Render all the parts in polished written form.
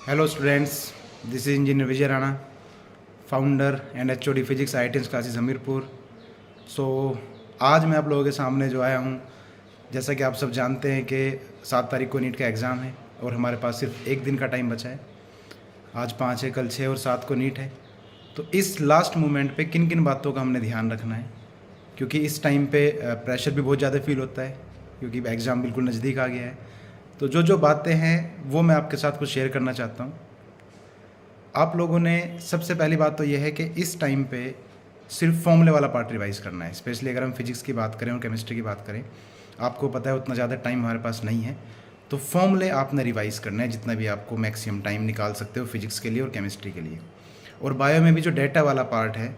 Hello students, this is engineer Vijay Rana, founder and HOD physics IIT classes Hamirpur. So आज मैं आप लोगों के सामने जो आया हूँ, जैसा कि आप सब जानते हैं कि 7 तारीख को नीट का एग्ज़ाम है और हमारे पास सिर्फ एक दिन का टाइम बचा है। आज 5 है, कल 6 और 7 को नीट है। तो इस लास्ट मोमेंट पे किन किन बातों का हमने ध्यान रखना है, क्योंकि इस टाइम पे प्रेशर भी बहुत ज़्यादा फील होता है क्योंकि एग्ज़ाम बिल्कुल नज़दीक आ गया है। तो जो जो बातें हैं वो मैं आपके साथ कुछ शेयर करना चाहता हूँ। आप लोगों ने सबसे पहली बात तो यह है कि इस टाइम पे सिर्फ फॉर्मूले वाला पार्ट रिवाइज करना है। स्पेशली अगर हम फिजिक्स की बात करें और केमिस्ट्री की बात करें, आपको पता है उतना ज़्यादा टाइम हमारे पास नहीं है, तो फॉर्मूले आपने रिवाइज करना है जितना भी आपको मैक्सिमम टाइम निकाल सकते हो फिजिक्स के लिए और केमिस्ट्री के लिए। और बायो में भी जो डेटा वाला पार्ट है,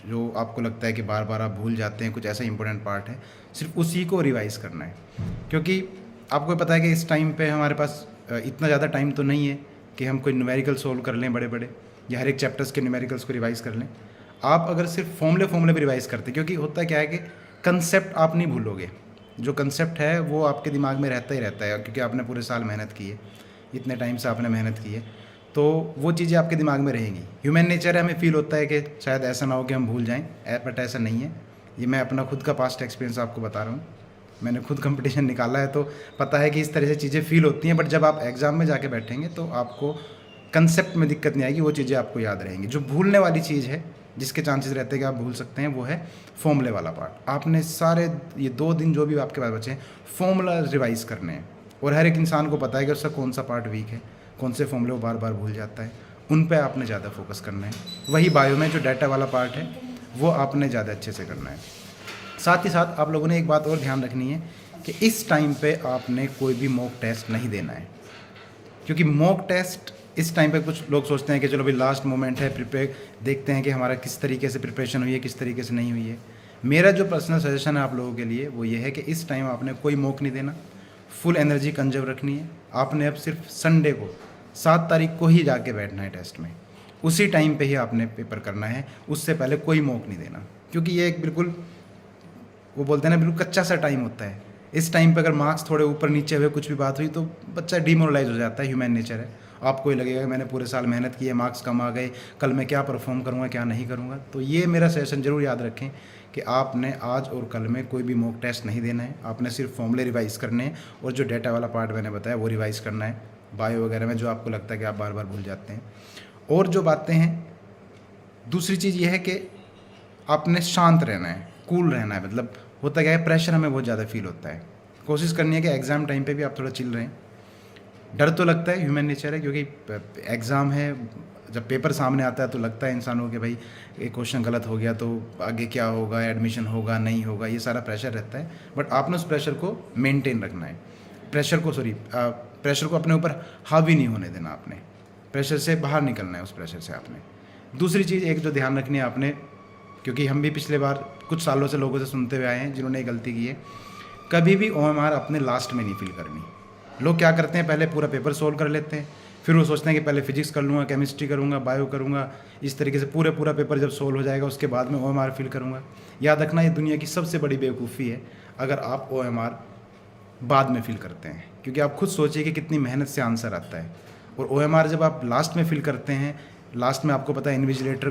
जो आपको लगता है कि बार बार आप भूल जाते हैं, कुछ ऐसा इंपॉर्टेंट पार्ट है, सिर्फ उसी को रिवाइज करना है। क्योंकि आपको पता है कि इस टाइम पे हमारे पास इतना ज़्यादा टाइम तो नहीं है कि हम कोई न्यूमेरिकल सोल्व कर लें बड़े बड़े, या हर एक चैप्टर्स के न्यूमेरिकल्स को रिवाइज कर लें। आप अगर सिर्फ फॉर्मूले पे रिवाइज करते, क्योंकि होता क्या है कि कंसेप्ट आप नहीं भूलोगे, जो कंसेप्ट है वो आपके दिमाग में रहता ही रहता है, क्योंकि आपने पूरे साल मेहनत की है, इतने टाइम से आपने मेहनत की है, तो वो चीज़ें आपके दिमाग में रहेंगी। ह्यूमन नेचर है, हमें फील होता है कि शायद ऐसा ना हो कि हम भूल जाएं, बट ऐसा नहीं है। ये मैं अपना खुद का पास्ट एक्सपीरियंस आपको बता रहा हूँ। मैंने खुद कंपटीशन निकाला है तो पता है कि इस तरह से चीज़ें फील होती हैं, बट जब आप एग्ज़ाम में जाके बैठेंगे तो आपको कंसेप्ट में दिक्कत नहीं आएगी, वो चीज़ें आपको याद रहेंगी। जो भूलने वाली चीज़ है, जिसके चांसेस रहते हैं कि आप भूल सकते हैं, वो है फॉर्मूले वाला पार्ट। आपने सारे ये 2 दिन जो भी आपके पास बचे हैं, फॉर्मूला रिवाइज करने हैं। और हर एक इंसान को पता है कि उसका कौन सा पार्ट वीक है, कौन से फॉर्मूले वो बार बार भूल जाता है, उन पे आपने ज़्यादा फोकस करना है। वही बायो में जो डाटा वाला पार्ट है वो आपने ज़्यादा अच्छे से करना है। साथ ही साथ आप लोगों ने एक बात और ध्यान रखनी है कि इस टाइम पे आपने कोई भी मॉक टेस्ट नहीं देना है, क्योंकि मॉक टेस्ट इस टाइम पे कुछ लोग सोचते हैं कि चलो भाई लास्ट मोमेंट है, प्रिपेयर देखते हैं कि हमारा किस तरीके से प्रिपरेशन हुई है, किस तरीके से नहीं हुई है। मेरा जो पर्सनल सजेशन है आप लोगों के लिए वो ये है कि इस टाइम आपने कोई मॉक नहीं देना, फुल एनर्जी कंजर्व रखनी है। आपने अब सिर्फ संडे को 7 तारीख को ही जाके बैठना है टेस्ट में, उसी टाइम पे ही आपने पेपर करना है, उससे पहले कोई मॉक नहीं देना। क्योंकि ये एक बिल्कुल, वो बोलते हैं ना, बिल्कुल कच्चा सा टाइम होता है। इस टाइम पे अगर मार्क्स थोड़े ऊपर नीचे हुए, कुछ भी बात हुई, तो बच्चा डिमोरलाइज हो जाता है। ह्यूमन नेचर है। आपको ही लगेगा कि मैंने पूरे साल मेहनत की है, मार्क्स कम आ गए, कल मैं क्या परफॉर्म करूँगा, क्या नहीं करूँगा। तो ये मेरा सजेशन ज़रूर याद रखें कि आपने आज और कल में कोई भी मॉक टेस्ट नहीं देना है। आपने सिर्फ फॉर्मूले रिवाइज़ करने हैं और जो डेटा वाला पार्ट मैंने बताया वो रिवाइज़ करना है, बायो वगैरह में जो आपको लगता है कि आप बार बार भूल जाते हैं। और जो बातें हैं, दूसरी चीज़ ये है कि आपने शांत रहना है, कूल रहना है। मतलब होता क्या है, प्रेशर हमें बहुत ज़्यादा फील होता है। कोशिश करनी है कि एग्ज़ाम टाइम पे भी आप थोड़ा चिल रहें। डर तो लगता है, ह्यूमन नेचर है, क्योंकि एग्ज़ाम है, जब पेपर सामने आता है तो लगता है इंसानों के भाई एक क्वेश्चन गलत हो गया तो आगे क्या होगा, एडमिशन होगा नहीं होगा, ये सारा प्रेशर रहता है। बट आपने उस प्रेशर को मेंटेन रखना है, प्रेशर को अपने ऊपर हावी नहीं होने देना। आपने प्रेशर से बाहर निकलना है, उस प्रेशर से आपने। दूसरी चीज़ एक जो ध्यान रखनी है आपने, क्योंकि हम भी पिछले बार कुछ सालों से लोगों से सुनते हुए आए हैं जिन्होंने ये गलती की है, कभी भी ओएमआर अपने लास्ट में नहीं फिल करनी। लोग क्या करते हैं, पहले पूरा पेपर सोल्व कर लेते हैं, फिर वो सोचते हैं कि पहले फिजिक्स कर लूँगा, केमिस्ट्री करूँगा, बायो करूँगा, इस तरीके से पूरा पेपर जब सोल्व हो जाएगा उसके बाद में ओएमआर फिल करूँगा। याद रखना, ये दुनिया की सबसे बड़ी बेवकूफ़ी है अगर आप ओएमआर बाद में फिल करते हैं, क्योंकि आप खुद सोचिए कि कितनी मेहनत से आंसर आता है। और ओएमआर जब आप लास्ट में फिल करते हैं, लास्ट में आपको पता है इन्विजिलेटर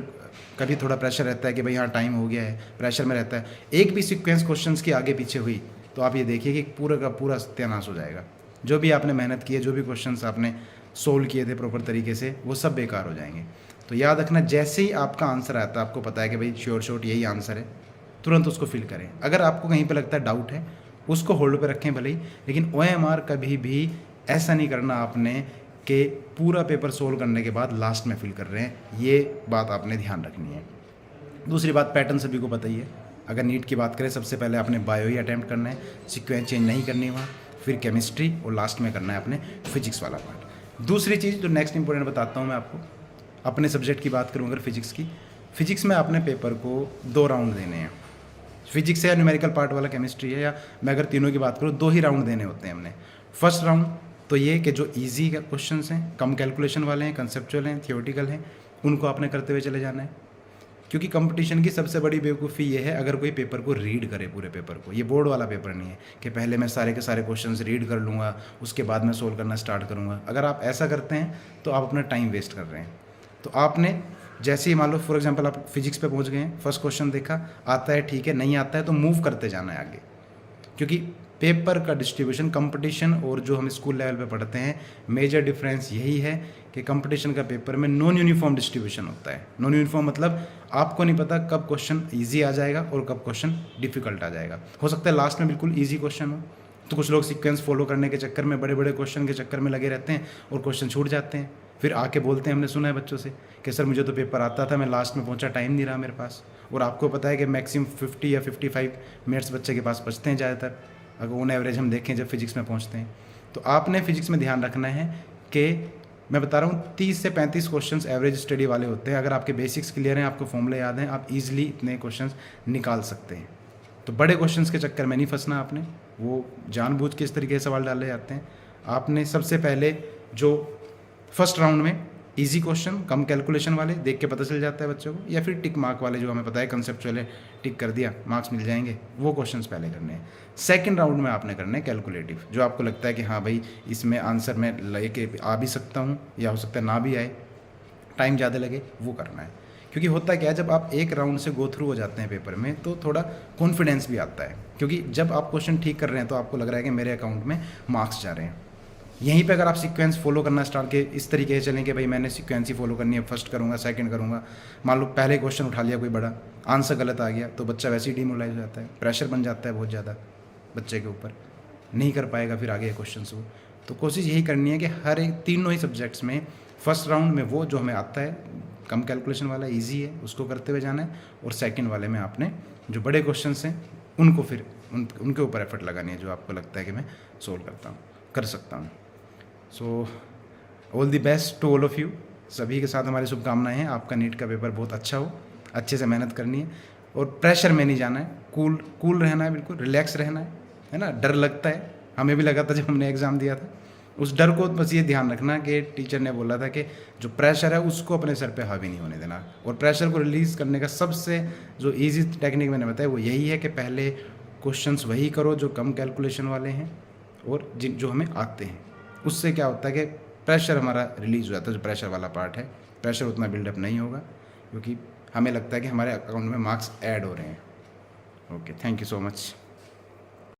का भी थोड़ा प्रेशर रहता है कि भाई हाँ टाइम हो गया है, प्रेशर में रहता है। एक भी सीक्वेंस क्वेश्चंस की आगे पीछे हुई तो आप ये देखिए कि पूरा का पूरा सत्यानाश हो जाएगा। जो भी आपने मेहनत की है, जो भी क्वेश्चंस आपने सोल्व किए थे प्रॉपर तरीके से, वो सब बेकार हो जाएंगे। तो याद रखना, जैसे ही आपका आंसर आता है, आपको पता है कि भाई श्योर शॉट यही आंसर है, तुरंत उसको फिल करें। अगर आपको कहीं पर लगता है डाउट है, उसको होल्ड पर रखें भले ही, लेकिन ओएमआर कभी भी ऐसा नहीं करना आपने कि पूरा पेपर सोल्व करने के बाद लास्ट में फिल कर रहे हैं। ये बात आपने ध्यान रखनी है। दूसरी बात, पैटर्न सभी को पता ही है। अगर नीट की बात करें, सबसे पहले आपने बायो ही अटैम्प्ट करना है, सीक्वेंस चेंज नहीं करनी वहाँ, फिर केमिस्ट्री और लास्ट में करना है आपने फिजिक्स वाला पार्ट। दूसरी चीज़ जो नेक्स्ट इंपॉर्टेंट बताता हूँ मैं आपको, अपने सब्जेक्ट की बात करूँ अगर फिजिक्स की, फिजिक्स में आपने पेपर को 2 राउंड देने हैं। फिजिक्स है या न्यूमेरिकल पार्ट वाला केमिस्ट्री है, या मैं अगर तीनों की बात करूँ, 2 ही राउंड देने होते हैं हमने। फर्स्ट राउंड तो ये कि जो ईजी क्वेश्चंस हैं, कम कैलकुलेशन वाले हैं, कंसेप्चुअल हैं, थियोरेटिकल हैं, उनको आपने करते हुए चले जाना है। क्योंकि कंपटीशन की सबसे बड़ी बेवकूफ़ी ये है अगर कोई पेपर को रीड करे, पूरे पेपर को। ये बोर्ड वाला पेपर नहीं है कि पहले मैं सारे के सारे क्वेश्चंस रीड कर लूँगा, उसके बाद मैं सोल्व करना स्टार्ट करूँगा। अगर आप ऐसा करते हैं तो आप अपना टाइम वेस्ट कर रहे हैं। तो आपने जैसे ही मान लो फॉर एग्जांपल आप फिजिक्स पे पहुंच गए हैं, फर्स्ट क्वेश्चन देखा, आता है ठीक है, नहीं आता है तो मूव करते जाना है आगे। क्योंकि पेपर का डिस्ट्रीब्यूशन, कंपटीशन और जो हम स्कूल लेवल पे पढ़ते हैं, मेजर डिफरेंस यही है कि कंपटीशन का पेपर में नॉन यूनिफॉर्म डिस्ट्रीब्यूशन होता है। नॉन यूनिफॉर्म मतलब आपको नहीं पता कब क्वेश्चन ईजी आ जाएगा और कब क्वेश्चन डिफिकल्ट आ जाएगा। हो सकता है लास्ट में बिल्कुल ईजी क्वेश्चन हो, तो कुछ लोग सीक्वेंस फॉलो करने के चक्कर में, बड़े बड़े क्वेश्चन के चक्कर में लगे रहते हैं और क्वेश्चन छूट जाते हैं। फिर आके बोलते हैं, हमने सुना है बच्चों से कि सर मुझे तो पेपर आता था, मैं लास्ट में पहुंचा, टाइम नहीं रहा मेरे पास। और आपको पता है कि मैक्सिमम 50 या 55 मिनट्स बच्चे के पास बचते हैं ज़्यादातर, अगर ऑन एवरेज हम देखें जब फिजिक्स में पहुंचते हैं। तो आपने फिजिक्स में ध्यान रखना है कि मैं बता रहा हूँ 30 से 35 क्वेश्चंस एवरेज स्टडी वाले होते हैं। अगर आपके बेसिक्स क्लियर हैं, आपको फॉर्मूले याद हैं, आप इजीली इतने क्वेश्चंस निकाल सकते हैं। तो बड़े क्वेश्चंस के चक्कर में नहीं फंसना आपने, वो जानबूझ के इस तरीके से सवाल डाले जाते हैं। आपने सबसे पहले जो फर्स्ट राउंड में इजी क्वेश्चन, कम कैलकुलेशन वाले देख के पता चल जाता है बच्चों को, या फिर टिक मार्क वाले जो हमें पता है कंसेप्चुअल है, टिक कर दिया मार्क्स मिल जाएंगे, वो क्वेश्चंस पहले करने हैं। सेकंड राउंड में आपने करना है कैलकुलेटिव, जो आपको लगता है कि हाँ भाई इसमें आंसर मैं लेके आ भी सकता हूँ या हो सकता है ना भी आए, टाइम ज़्यादा लगे, वो करना है। क्योंकि होता क्या है, जब आप एक राउंड से गो थ्रू हो जाते हैं पेपर में तो थोड़ा कॉन्फिडेंस भी आता है। क्योंकि जब आप क्वेश्चन ठीक कर रहे हैं तो आपको लग रहा है कि मेरे अकाउंट में मार्क्स जा रहे हैं। यहीं पे अगर आप सीक्वेंस फॉलो करना स्टार्ट के इस तरीके से चलें कि भाई मैंने सीक्वेंस ही फॉलो करनी है, फर्स्ट करूँगा, सेकंड करूँगा, मान लो पहले क्वेश्चन उठा लिया कोई बड़ा, आंसर गलत आ गया तो बच्चा वैसे ही डिमोरलाइज हो जाता है, प्रेशर बन जाता है बहुत ज़्यादा बच्चे के ऊपर, नहीं कर पाएगा फिर आगे क्वेश्चन को। तो कोशिश यही करनी है कि हर एक तीनों ही सब्जेक्ट्स में फर्स्ट राउंड में वो जो हमें आता है कम कैलकुलेशन वाला ईजी है उसको करते हुए जाना है, और सेकंड वाले में आपने जो बड़े क्वेश्चंस हैं उनको फिर उनके ऊपर एफर्ट लगानी है, जो आपको लगता है कि मैं सोल्व कर सकता हूँ। So all the best to all of you, सभी के साथ हमारी शुभकामनाएं हैं। आपका नीट का पेपर बहुत अच्छा हो, अच्छे से मेहनत करनी है और प्रेशर में नहीं जाना है, कूल रहना है, बिल्कुल रिलैक्स रहना है ना। डर लगता है, हमें भी लगा था जब हमने एग्ज़ाम दिया था, उस डर को बस ये ध्यान रखना कि टीचर ने बोला था कि जो प्रेशर है उसको अपने सर पे हावी नहीं होने देना। और प्रेशर को रिलीज़ करने का सबसे जो ईजी टेक्निक मैंने बताया वो यही है कि पहले क्वेश्चंस वही करो जो कम कैलकुलेशन वाले हैं और जो हमें आते हैं। उससे क्या होता है कि प्रेशर हमारा रिलीज़ हो जाता है, जो प्रेशर वाला पार्ट है, प्रेशर उतना बिल्डअप नहीं होगा क्योंकि हमें लगता है कि हमारे अकाउंट में मार्क्स ऐड हो रहे हैं। Okay, thank you so much.